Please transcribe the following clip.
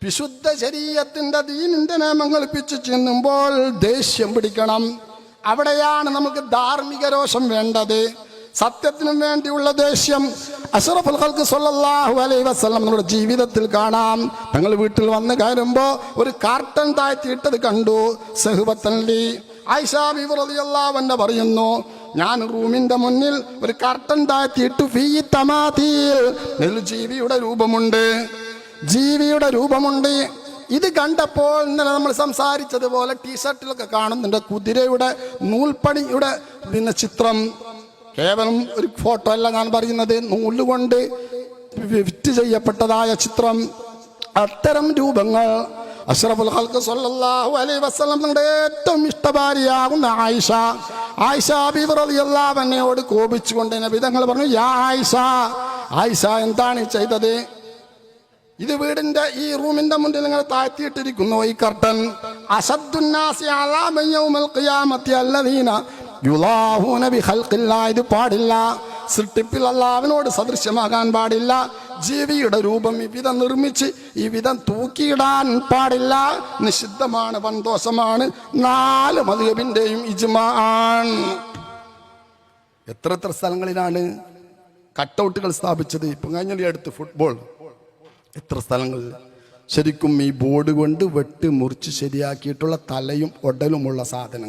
വിശുദ്ധ ശരീഅത്തിന്റെ ദീനിന്റെ നിയമങ്ങൾ പിച്ചു ചെന്നുമ്പോൾ ദേഷ്യം പിടിക്കണം. അവിടെയാണ് നമുക്ക് ധാർമ്മിക രോഷം വേണ്ടത്. സത്യത്തിനും വേണ്ടിയുള്ള ദേഷ്യം അഷ്റഫുൽ ഖൽഖ് സ്വല്ലല്ലാഹു അലൈഹി വസല്ലം നമ്മുടെ ജീവിതത്തിൽ കാണാം. തങ്ങൾ വീട്ടിൽ വന്ന് കയറുമ്പോൾ ഒരു കാർട്ടൺ താഴ്ത്തിയിട്ടത് കണ്ടു. സഹബത്തൻലി ആയിഷ ബീവി റളിയല്ലാഹു അൻഹ പറയുന്നു, ഞാൻ റൂമിന്റെ മുന്നിൽ ഒരു കർട്ടൻ താഴ്ത്തിയിട്ടു ഫീ തമാതീൽ, ജീവിയുടെ രൂപമുണ്ട്, ജീവിയുടെ രൂപമുണ്ട്. ഇത് കണ്ടപ്പോൾ ഇന്നലെ നമ്മൾ സംസാരിച്ചതുപോലെ ടീഷർട്ടിലൊക്കെ കാണുന്നുണ്ട് കുതിരയുടെ നൂൽപ്പണിയുടെ ചിത്രം. കേവലം ഒരു ഫോട്ടോ അല്ല ഞാൻ പറയുന്നത്, നൂലുകൊണ്ട് ഫിറ്റ് ചെയ്യപ്പെട്ടതായ ചിത്രം. അത്തരം രൂപങ്ങൾ അഷ്റഫുൽ ഖൽഖ് സ്വല്ലല്ലാഹു അലൈഹി വസല്ലം തങ്ങളുടെ ഏറ്റവും ഇഷ്ടഭാര്യയാകുന്ന ആയിഷ ബീവി റളിയല്ലാഹു അൻഹയോട് കോപിച്ചുകൊണ്ട് നബി തങ്ങൾ പറഞ്ഞു, യാ ആയിഷ എന്താണ് ചെയ്തത്? ഇത് വീടിന്റെ ഈ റൂമിന്റെ മുന്നിൽ നിങ്ങൾ താഴ്ത്തിയിട്ടിരിക്കുന്നു ഈ കർട്ടൻ. അസദ്ദുന്നാസി അലാബൻ യൗമൽ ഖിയാമത്തി അല്ലദീന യുളാഹൂന ബിഖൽഖില്ലാഹ്. ഇത് പാടില്ല. സൃഷ്ടിപ്പിൽ അല്ലാഹുവിനോട് സദൃശ്യമാകാൻ പാടില്ല. ജീവിയുടെ രൂപം ഇവിധം നിർമ്മിച്ച് ഇവിധം തൂക്കിയിടാൻ പാടില്ല. നിഷിദ്ധമാണ്, വൻദോഷമാണ്. 4 മദ്ഹബിന്റെയും ഇജ്മാഅൻ. എത്ര സ്ഥലങ്ങളിലാണ് കട്ടൗട്ടുകൾ സ്ഥാപിച്ചത്? ഇപ്പം കഴിഞ്ഞ അടുത്ത് ഫുട്ബോൾ എത്ര സ്ഥലങ്ങളിൽ ശരിക്കും ഈ ബോർഡ് കൊണ്ട് വെട്ടി മുറിച്ച് ശരിയാക്കിയിട്ടുള്ള തലയും ഉടലുമുള്ള സാധനങ്ങൾ.